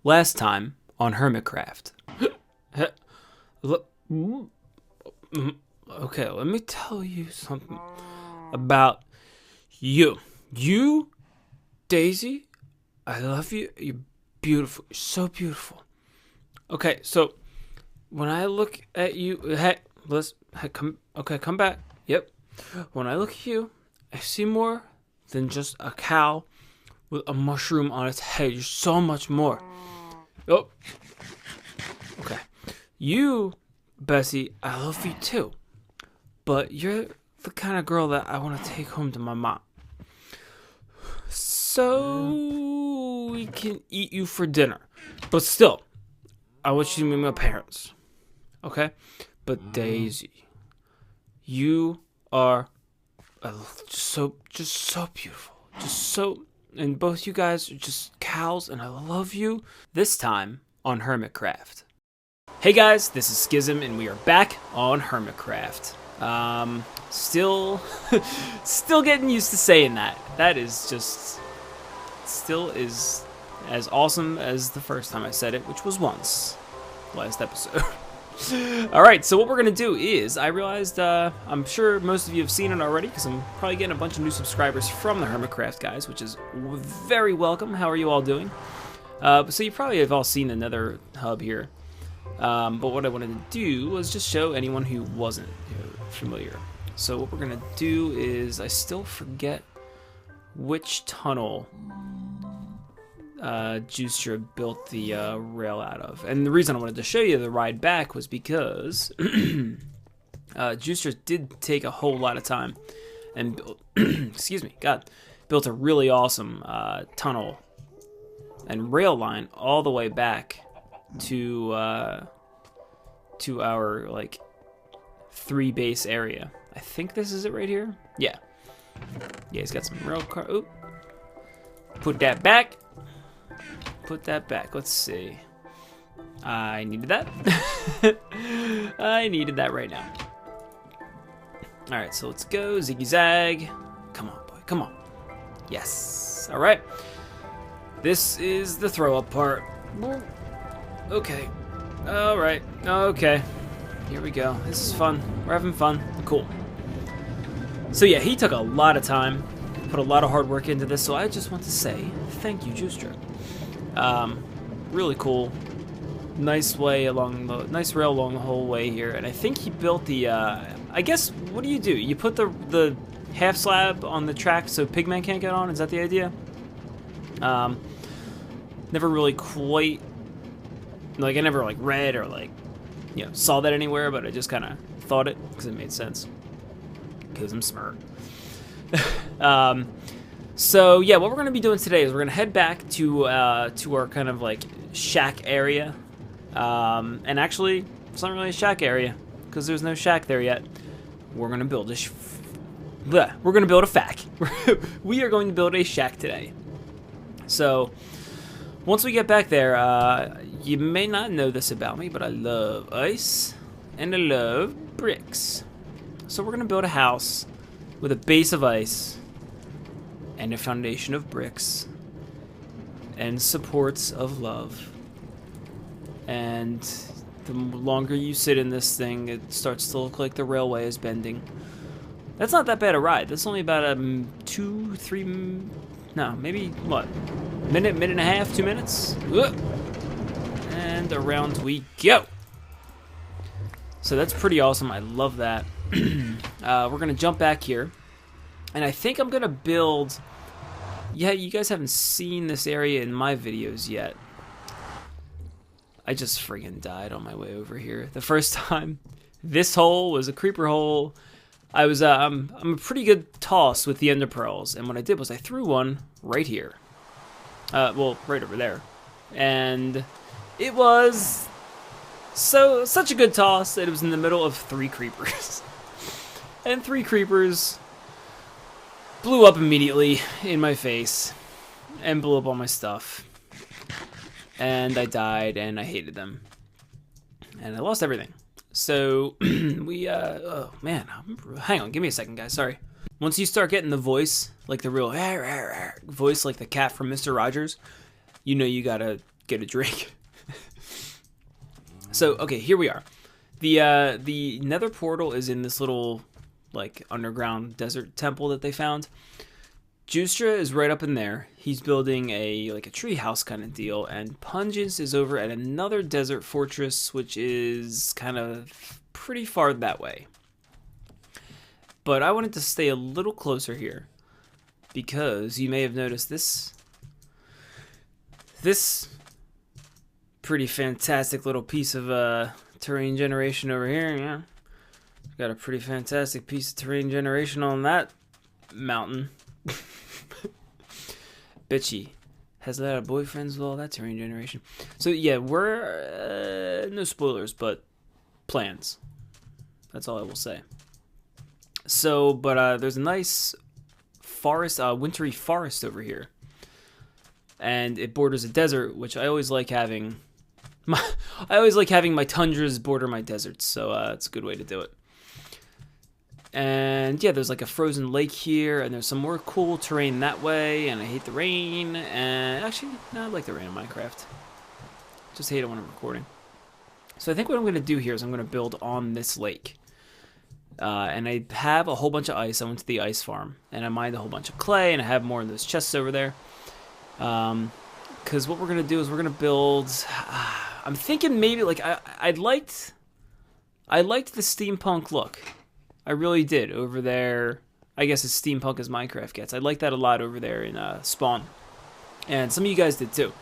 Last time on HermitCraft. Okay, let me tell you something about you. You, Daisy, I love you. You're beautiful. You're so beautiful. Okay, so when I look at you, come back. Yep. When I look at you, I see more than just a cow with a mushroom on its head. You're so much more. Oh. Okay. You, Bessie, I love you too. But you're the kind of girl that I want to take home to my mom. So we can eat you for dinner. But still, I want you to meet my parents. Okay? But Daisy, you are just so beautiful. And both you guys are just cows, and I love you. This time on HermitCraft. Hey guys, this is Skyzm, and we are back on HermitCraft. Still getting used to saying that. That is just, still is as awesome as the first time I said it, which was once, last episode. Alright, so what we're going to do is, I realized, I'm sure most of you have seen it already, because I'm probably getting a bunch of new subscribers from the HermitCraft guys, which is very welcome. How are you all doing? So you probably have all seen the Nether hub here. But what I wanted to do was just show anyone who wasn't familiar. So what we're going to do is, I still forget which tunnel Juicer built the rail out of. And the reason I wanted to show you the ride back was because Juicer did take a whole lot of time and built, built a really awesome tunnel and rail line all the way back to our like 3 base area. I think this is it right here. Yeah, he's got some rail car. Oop. Put that back. Put that back. Let's see. I needed that. I needed that right now. All right, so let's go ziggy zag. Come on, boy. Come on. Yes. All right. This is the throw up part. Okay. All right. Okay. Here we go. This is fun. We're having fun. Cool. So yeah, he took a lot of time, put a lot of hard work into this. So I just want to say thank you, Juicer. Really cool. Nice rail along the whole way here. And I think he built the. I guess what do? You put the half slab on the track so Pigman can't get on. Is that the idea? Never really quite. Like, I never, like, read or, like, saw that anywhere, but I just kind of thought it, because it made sense. Because I'm smart. So, yeah, what we're going to be doing today is we're going to head back to our kind of, like, shack area. And actually, it's not really a shack area, because there's no shack there yet. We're going to build we're going to build a fack. We are going to build a shack today. So, once we get back there, you may not know this about me, but I love ice and I love bricks. So we're going to build a house with a base of ice and a foundation of bricks and supports of love. And the longer you sit in this thing, it starts to look like the railway is bending. That's not that bad a ride. That's only about 2, 3, no, maybe what? Minute and a half, 2 minutes. And around we go. So that's pretty awesome. I love that. We're going to jump back here. And I think I'm going to build. Yeah, you guys haven't seen this area in my videos yet. I just friggin' died on my way over here. The first time. This hole was a creeper hole. I'm a pretty good toss with the ender pearls. And what I did was I threw one right here. Well, right over there. And it was such a good toss that it was in the middle of 3 creepers. And 3 creepers blew up immediately in my face and blew up all my stuff. And I died and I hated them. And I lost everything. So we oh man, hang on, give me a second, guys, sorry. Once you start getting the voice, like the real voice, like the cat from Mr. Rogers, you know you gotta get a drink. So, okay, here we are. The Nether portal is in this little, like, underground desert temple that they found. Justra is right up in there. He's building a tree house kind of deal, and Pungence is over at another desert fortress, which is kind of pretty far that way. But I wanted to stay a little closer here because you may have noticed this pretty fantastic little piece of terrain generation over here. Yeah, got a pretty fantastic piece of terrain generation on that mountain. Bitchy has a lot of boyfriends with all that terrain generation. So yeah, we're no spoilers, but plans. That's all I will say. So, but there's a nice forest, wintry forest over here, and it borders a desert, which I always like having. I always like having my tundras border my deserts, so it's a good way to do it. And yeah, there's like a frozen lake here, and there's some more cool terrain that way, and I hate the rain, and actually, no, I like the rain in Minecraft. Just hate it when I'm recording. So I think what I'm going to do here is I'm going to build on this lake. And I have a whole bunch of ice. I went to the ice farm, and I mined a whole bunch of clay, and I have more of those chests over there. Because what we're going to do is we're going to build... I'm thinking maybe, like, I liked the steampunk look. I really did over there. I guess as steampunk as Minecraft gets. I like that a lot over there in Spawn. And some of you guys did too.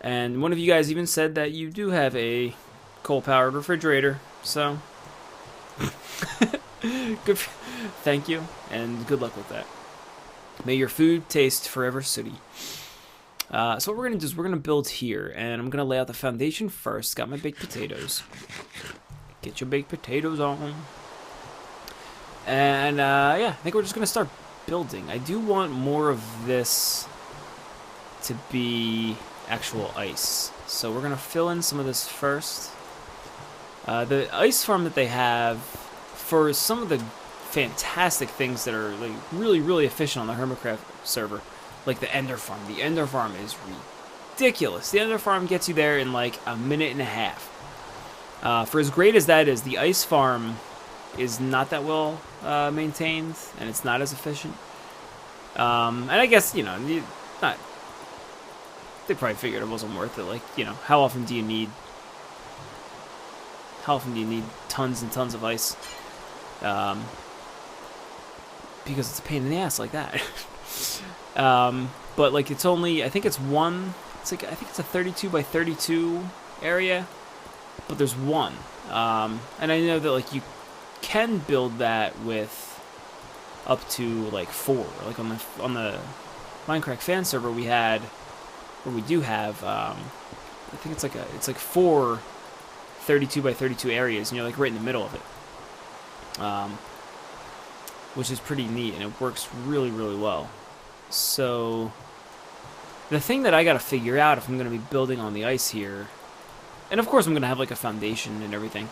And one of you guys even said that you do have a coal-powered refrigerator. So, good. Thank you, and good luck with that. May your food taste forever sooty. So what we're going to do is we're going to build here. And I'm going to lay out the foundation first. Got my baked potatoes. Get your baked potatoes on. And, yeah, I think we're just going to start building. I do want more of this to be actual ice. So we're going to fill in some of this first. The ice farm that they have, for some of the fantastic things that are like really, really efficient on the HermitCraft server, like the Ender farm. The Ender farm is ridiculous. The Ender farm gets you there in like a minute and a half. For as great as that is, the ice farm is not that well maintained, and it's not as efficient. And I guess, you know, they probably figured it wasn't worth it. Like, you know, how often do you need tons and tons of ice? Because it's a pain in the ass like that. But like, it's only, I think it's a 32 by 32 area, but there's one. And I know that like you can build that with up to like 4. Like on the Minecraft fan server we do have I think it's like 4 32 by 32 areas, and you're like right in the middle of it, which is pretty neat, and it works really, really well. So the thing that I gotta figure out if I'm gonna be building on the ice here, and of course I'm gonna have like a foundation and everything,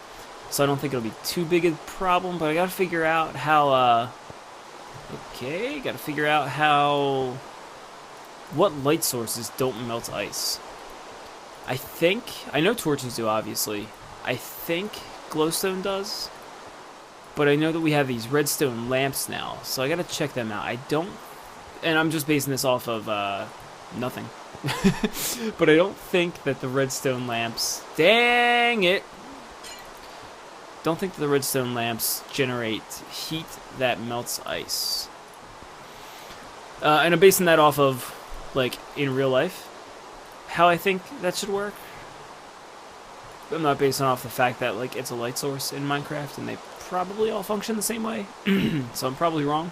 so I don't think it'll be too big a problem, but I gotta figure out how what light sources don't melt ice. I know torches do, obviously. I think glowstone does, but I know that we have these redstone lamps now, so I gotta check them out. And I'm just basing this off of nothing. But I don't think that the redstone lamps, dang it, don't think that the redstone lamps generate heat that melts ice. And I'm basing that off of, like, in real life, how I think that should work. I'm not basing off the fact that, like, it's a light source in Minecraft and they probably all function the same way. So I'm probably wrong.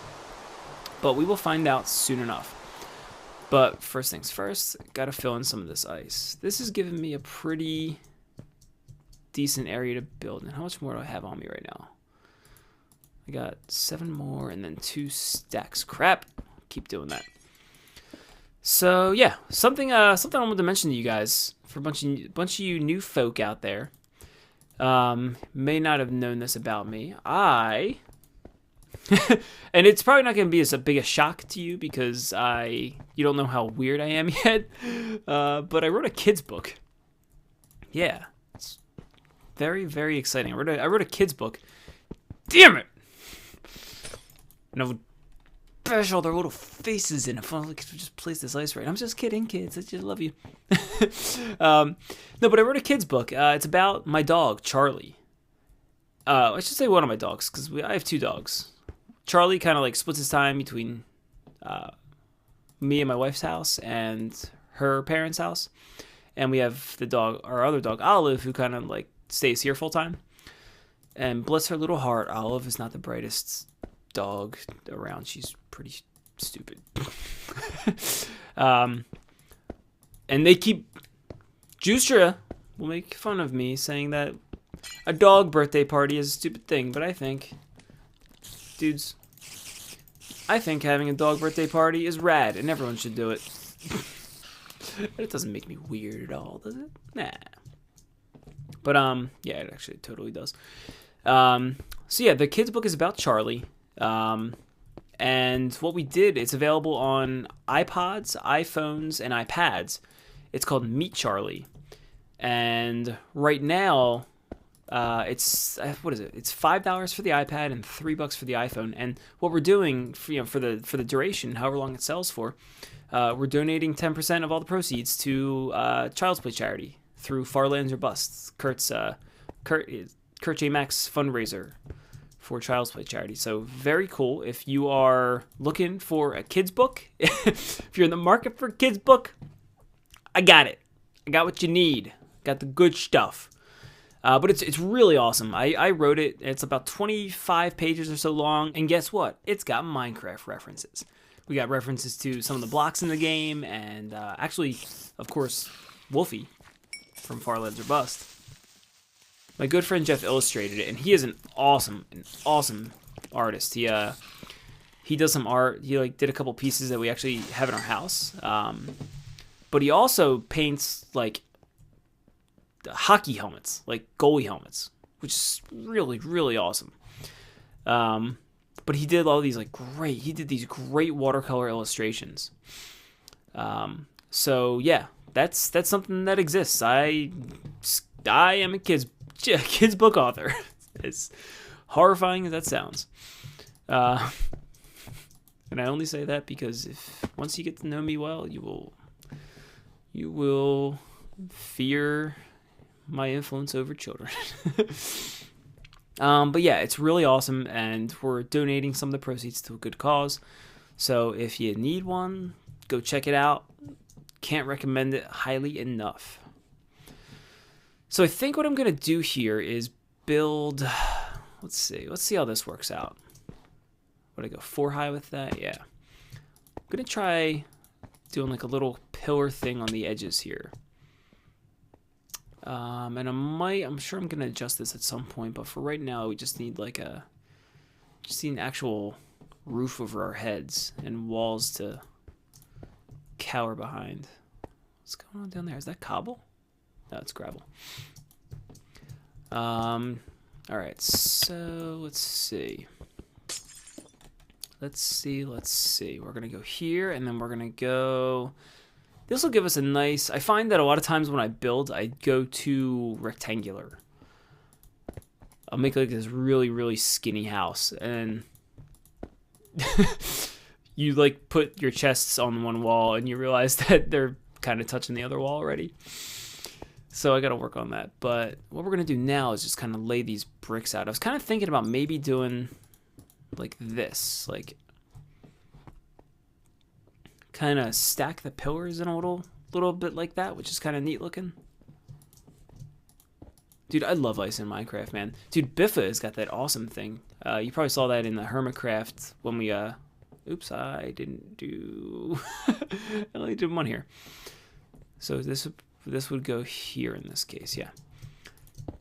But we will find out soon enough. But first things first, gotta fill in some of this ice. This is giving me a pretty decent area to build. And how much more do I have on me right now? I got 7 more and then 2 stacks. Crap. Keep doing that. So yeah, something I wanted to mention to you guys, for a bunch of you new folk out there, may not have known this about me. I And it's probably not going to be as a big a shock to you because you don't know how weird I am yet. But I wrote a kid's book. Yeah, it's very, very exciting. I wrote a kid's book. Damn it! And I would bash all their little faces in if I could just place this ice right. I'm just kidding, kids. I just love you. No, but I wrote a kid's book. It's about my dog, Charlie. I should say one of my dogs because I have 2 dogs. Charlie kind of like splits his time between me and my wife's house and her parents' house. And we have our other dog, Olive, who kind of like stays here full time. And bless her little heart, Olive is not the brightest dog around. She's pretty stupid. And they keep... Justra will make fun of me saying that a dog birthday party is a stupid thing, but I think... Dudes, I think having a dog birthday party is rad, and everyone should do it. It doesn't make me weird at all, does it? Nah. But, yeah, it actually totally does. So, yeah, the kid's book is about Charlie. And what we did, it's available on iPods, iPhones, and iPads. It's called Meet Charlie. And right now, it's what is it? It's $5 for the iPad and $3 for the iPhone. And what we're doing, for the duration, however long it sells for, we're donating 10% of all the proceeds to Child's Play charity through Farlands or Busts, Kurt J. Mack's fundraiser for Child's Play charity. So very cool. If you are looking for a kid's book, if you're in the market for a kid's book, I got it. I got what you need. Got the good stuff. But it's really awesome. I wrote it. It's about 25 pages or so long. And guess what? It's got Minecraft references. We got references to some of the blocks in the game. And actually, of course, Wolfie from Farlands or Bust. My good friend Jeff illustrated it. And he is an awesome artist. He does some art. He did a couple pieces that we actually have in our house. But he also paints hockey helmets, like goalie helmets, which is really, really awesome. But he did all these these great watercolor illustrations. So yeah, that's something that exists. I am a kid's book author. As horrifying as that sounds. And I only say that because once you get to know me well, you will fear my influence over children. But yeah, it's really awesome, and we're donating some of the proceeds to a good cause. So if you need one, go check it out. Can't recommend it highly enough. So I think what I'm going to do here is build... Let's see how this works out. Would I go 4 high with that? Yeah. I'm going to try doing a little pillar thing on the edges here. And I'm sure I'm going to adjust this at some point, but for right now, we just need an actual roof over our heads and walls to cower behind. What's going on down there? Is that cobble? No, it's gravel. All right, so let's see. Let's see. We're going to go here, and then we're going to go... This will give us a nice... I find that a lot of times when I build, I go too rectangular. I'll make this really, really skinny house, and you put your chests on one wall, and you realize that they're kind of touching the other wall already. So I got to work on that. But what we're going to do now is just kind of lay these bricks out. I was kind of thinking about maybe doing this, kind of stack the pillars in a little bit like that, which is kind of neat looking. Dude, I love ice in Minecraft, man. Dude, Biffa has got that awesome thing. You probably saw that in the HermitCraft when we oops, I didn't do I only did one here. So this would go here in this case, yeah.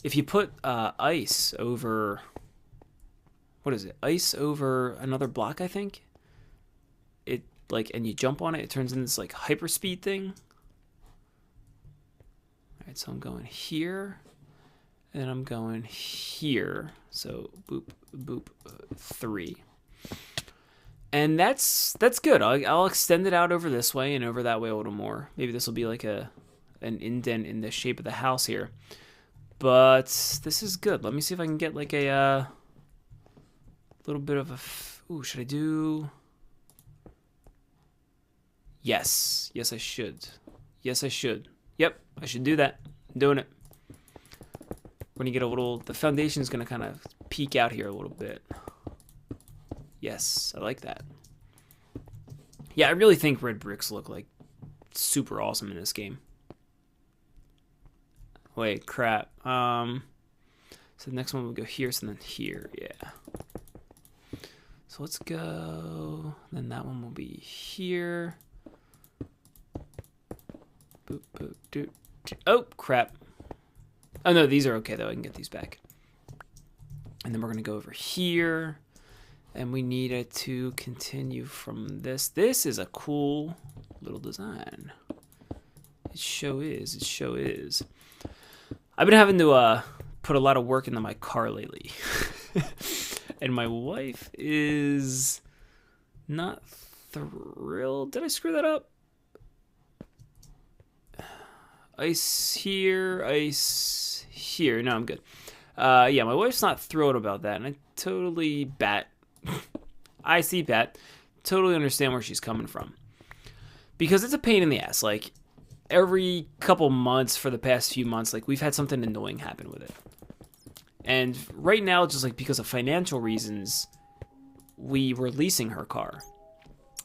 If you put ice over, what is it? Ice over another block, I think. And you jump on it, it turns into this hyperspeed thing. All right, so I'm going here, and I'm going here. So boop, boop, 3. And that's good. I'll extend it out over this way and over that way a little more. Maybe this will be like an indent in the shape of the house here. But this is good. Let me see if I can get like a little bit of a... Ooh, should I do... Yes. Yes, I should. Yes, I should. Yep, I should do that. I'm doing it. We're going to get a little... The foundation is going to kind of peek out here a little bit. Yes, I like that. Yeah, I really think red bricks look like super awesome in this game. Wait, crap. So the next one will go here, so then here, yeah. So let's go. Then that one will be here. Boop, boop, doop, doop. Oh, crap. Oh, no, these are okay, though. I can get these back. And then we're going to go over here. And we need it to continue from this. This is a cool little design. It sure is. It sure is. I've been having to put a lot of work into my car lately. And my wife is not thrilled. Did I screw that up? Ice here, ice here. No, I'm good. Yeah, my wife's not thrilled about that. And I totally I see that. Totally understand where she's coming from. Because it's a pain in the ass. Like, every couple months for the past few months, like, we've had something annoying happen with it. And right now, just like because of financial reasons, we were leasing her car.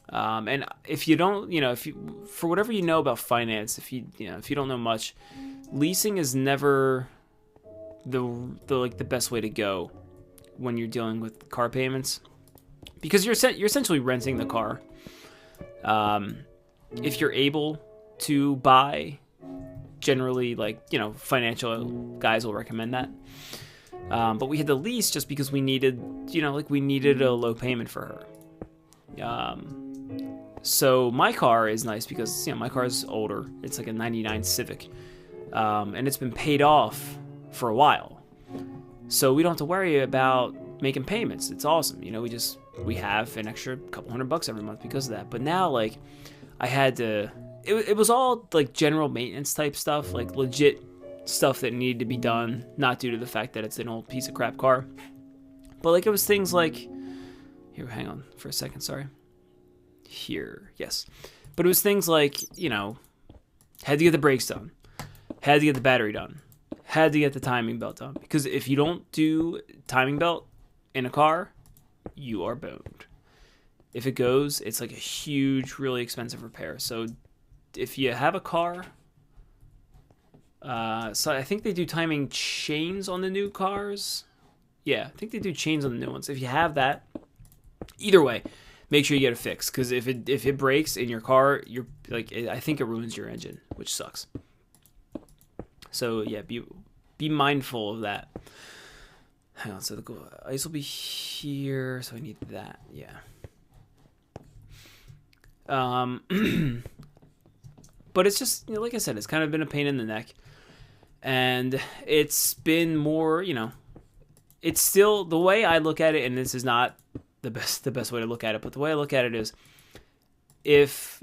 And if you don't, if you, for whatever you know about finance, if you don't know much, leasing is never the best way to go when you're dealing with car payments. Because you're essentially renting the car. If you're able to buy, generally, financial guys will recommend that. But we had the lease just because we needed, we needed a low payment for her. So my car is nice because, my car is older. It's like a 99 Civic. And it's been paid off for a while. So we don't have to worry about making payments. It's awesome. We have an extra couple $100 every month because of that. But now, I had to... It was all, general maintenance type stuff. Legit stuff that needed to be done. Not due to the fact that it's an old piece of crap car. But, it was things like... Here, hang on for a second, sorry. Here, yes. But it was things like, had to get the brakes done. Had to get the battery done. Had to get the timing belt done. Because if you don't do timing belt in a car... you are boned. If it goes, it's like a huge, really expensive repair. So if you have a car, so I think they do timing chains on the new cars. Yeah, I think they do chains on the new ones. If you have that, either way, make sure you get it fixed. Because if it breaks in your car, I think it ruins your engine, which sucks. So yeah, be mindful of that. Hang on, so the ice will be here, so I need that, yeah. But it's just, like I said, it's kind of been a pain in the neck. And it's been more, it's still, the way I look at it, and this is not the best way to look at it, but the way I look at it is, if,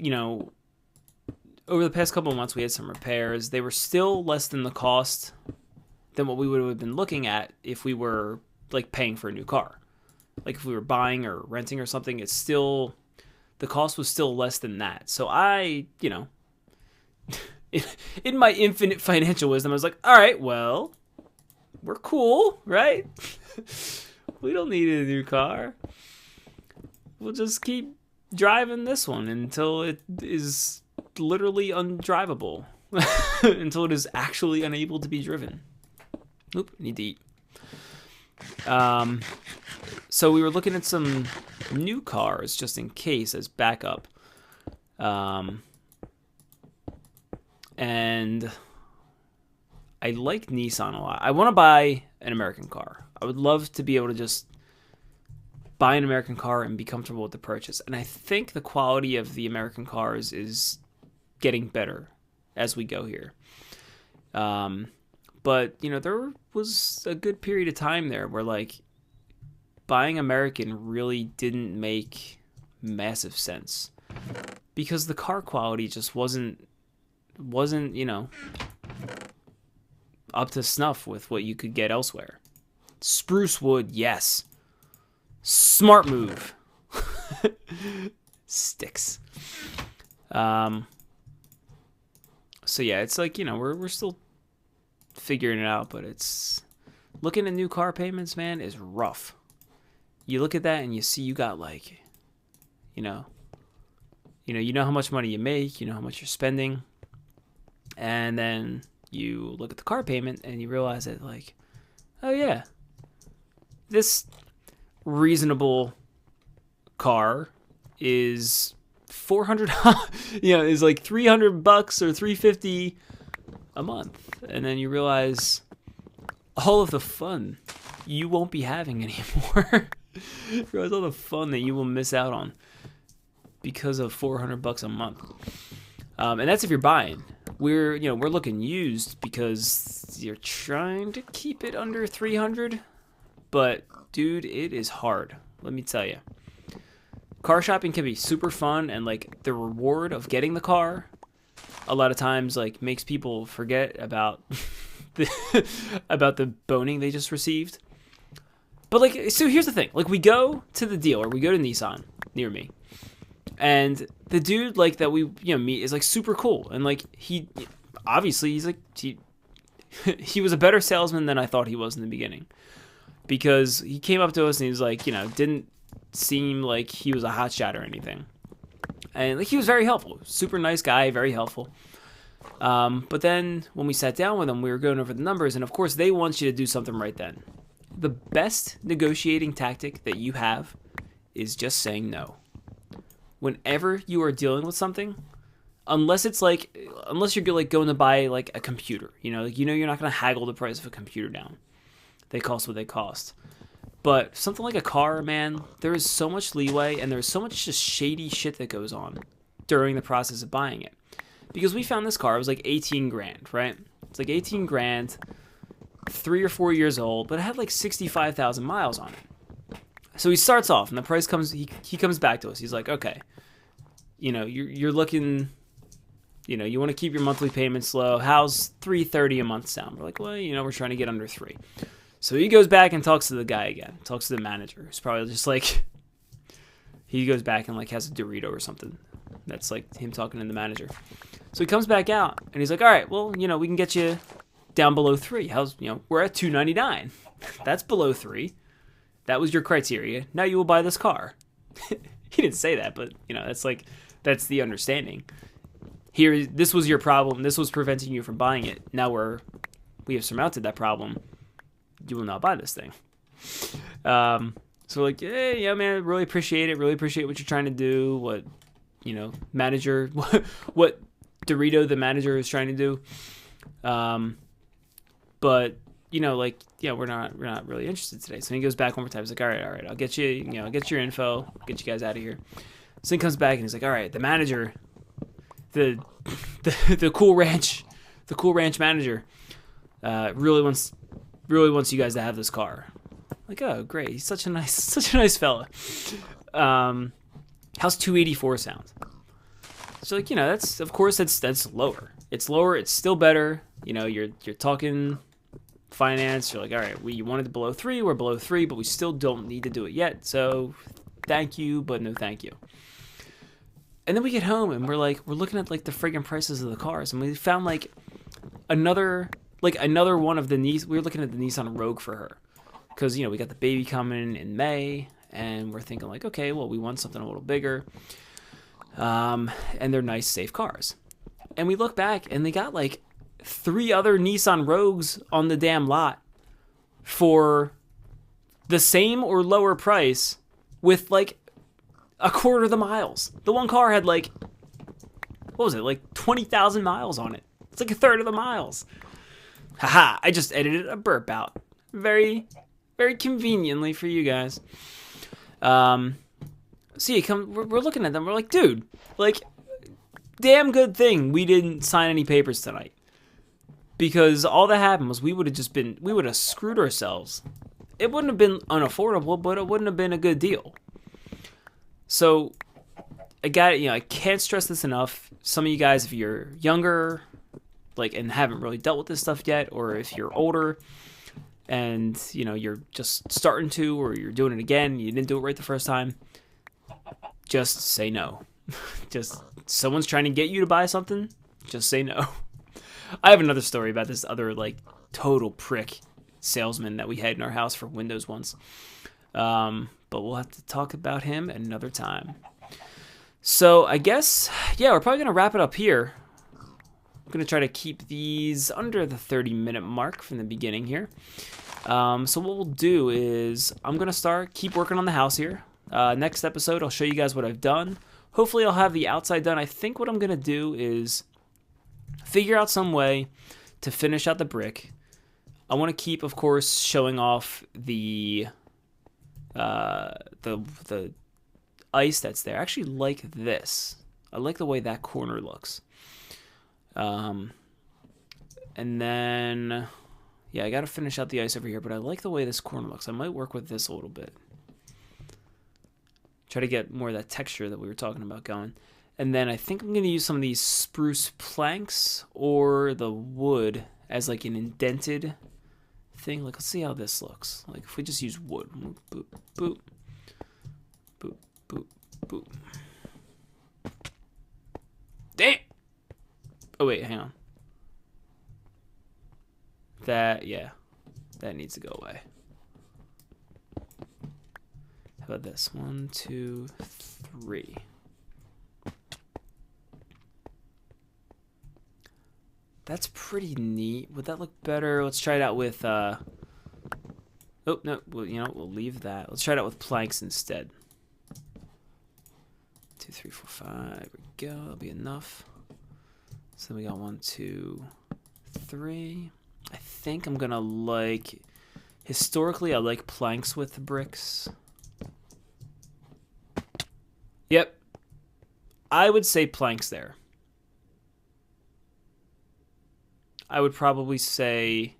over the past couple of months we had some repairs, they were still less than the cost than what we would have been looking at if we were paying for a new car. If we were buying or renting or something, it's still, the cost was still less than that. So I, in my infinite financial wisdom, I was like, all right, well, we're cool, right? We don't need a new car. We'll just keep driving this one until it is literally undrivable. Until it is actually unable to be driven. Oop, need to eat. So we were looking at some new cars just in case as backup. And I like Nissan a lot. I want to buy an American car. I would love to be able to just buy an American car and be comfortable with the purchase. And I think the quality of the American cars is getting better as we go here. But, there was a good period of time there where, buying American really didn't make massive sense because the car quality just wasn't, you know, up to snuff with what you could get elsewhere. Spruce wood, yes. Smart move. Sticks. So yeah, it's like, you know, we're still figuring it out, but it's looking at new car payments, man, is rough. You look at that and you see you got like, you know how much money you make, you know how much you're spending, and then you look at the car payment and you realize that, like, oh yeah, this reasonable car is 400, you know, is like $300 or $350 a month, and then you realize all of the fun you won't be having anymore. You realize all the fun that you will miss out on because of $400 a month, and that's if you're buying. We're looking used because you're trying to keep it under 300, but dude, it is hard. Let me tell you, car shopping can be super fun, and like the reward of getting the car a lot of times like makes people forget about about the boning they just received. But like, so here's the thing, like we go to the dealer, we go to Nissan near me, and the dude like that we meet is like super cool, and like he was a better salesman than I thought he was in the beginning, because he came up to us and he was like, didn't seem like he was a hotshot or anything, and like he was very helpful, super nice guy, very helpful. But then when we sat down with him, we were going over the numbers, and of course they want you to do something right then. The best negotiating tactic that you have is just saying no. Whenever you are dealing with something, unless you're like going to buy like a computer, you're not going to haggle the price of a computer down. They cost what they cost. But something like a car, man, there is so much leeway, and there's so much just shady shit that goes on during the process of buying it. Because we found this car, it was like 18 grand, right? It's like 18 grand, 3 or 4 years old, but it had like 65,000 miles on it. So he starts off, and the price comes, he comes back to us. He's like, okay, you're looking, you want to keep your monthly payments low. How's $330 a month sound? We're like, well, we're trying to get under 3. So he goes back and talks to the guy again, talks to the manager, who's probably just like, he goes back and like has a Dorito or something. That's like him talking to the manager. So he comes back out, and he's like, all right, well, we can get you down below 3. We're at $299. That's below 3. That was your criteria. Now you will buy this car. He didn't say that, but that's the understanding. Here, this was your problem. This was preventing you from buying it. Now we have surmounted that problem. You will not buy this thing. So like, hey, yeah, man, really appreciate it. Really appreciate what you're trying to do. What, manager, what Dorito the manager is trying to do. But we're not really interested today. So he goes back one more time. He's like, all right, I'll get you, I'll get your info, get you guys out of here. So he comes back and he's like, all right, the manager, the cool ranch manager, really wants you guys to have this car. Like, oh, great, he's such a nice fella. How's 284 sound? So like, that's, of course, that's lower. It's lower. It's still better. You're talking finance. You're like, all right, you wanted it below 3. We're below 3, but we still don't need to do it yet. So thank you, but no thank you. And then we get home and we're looking at like the friggin' prices of the cars, and we found like another one of the we were looking at the Nissan Rogue for her, because we got the baby coming in May, and we're thinking like, okay, well, we want something a little bigger, and they're nice, safe cars. And we look back and they got like 3 other Nissan Rogues on the damn lot for the same or lower price with like a quarter of the miles. The one car had like, what was it, like 20,000 miles on it. It's like a third of the miles. Haha, I just edited a burp out. Very, very conveniently for you guys. So we're looking at them, we're like, dude, like, damn good thing we didn't sign any papers tonight. Because all that happened was we would have screwed ourselves it wouldn't have been unaffordable, but it wouldn't have been a good deal. So I got it. I can't stress this enough. Some of you guys, if you're younger, and haven't really dealt with this stuff yet, or if you're older and you're just starting to, or you're doing it again, you didn't do it right the first time, just say no. Just someone's trying to get you to buy something, just say no. I have another story about this other total prick salesman that we had in our house for Windows once, but we'll have to talk about him another time. So I guess, yeah, we're probably gonna wrap it up here. I'm going to try to keep these under the 30-minute mark from the beginning here. So what we'll do is I'm going to keep working on the house here. Next episode, I'll show you guys what I've done. Hopefully, I'll have the outside done. I think what I'm going to do is figure out some way to finish out the brick. I want to keep, of course, showing off the ice that's there. I actually like this. I like the way that corner looks. And then, yeah, I got to finish out the ice over here, but I like the way this corner looks. I might work with this a little bit. Try to get more of that texture that we were talking about going. And then I think I'm going to use some of these spruce planks or the wood as an indented thing. Let's see how this looks. If we just use wood. Boop, boop, boop, boop, boop. Damn! Oh, wait, hang on. That needs to go away. How about this? 1, 2, 3. That's pretty neat. Would that look better? Let's try it out with, oh, no, well, we'll leave that. Let's try it out with planks instead. 2, 3, 4, 5. There we go. That'll be enough. So we got 1, 2, 3. I think I'm gonna historically I like planks with bricks. Yep. I would say planks there. I would probably say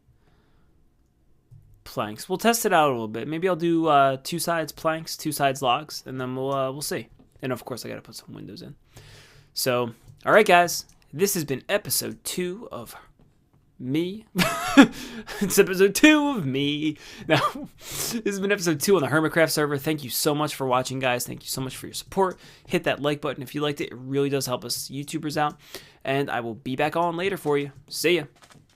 planks. We'll test it out a little bit. Maybe I'll do 2 sides planks, 2 sides logs, and then we'll see. And of course I gotta put some windows in. So, alright guys. This has been episode 2 of me. It's episode 2 of me. Now, this has been episode 2 on the HermitCraft server. Thank you so much for watching, guys. Thank you so much for your support. Hit that like button if you liked it. It really does help us YouTubers out. And I will be back on later for you. See ya.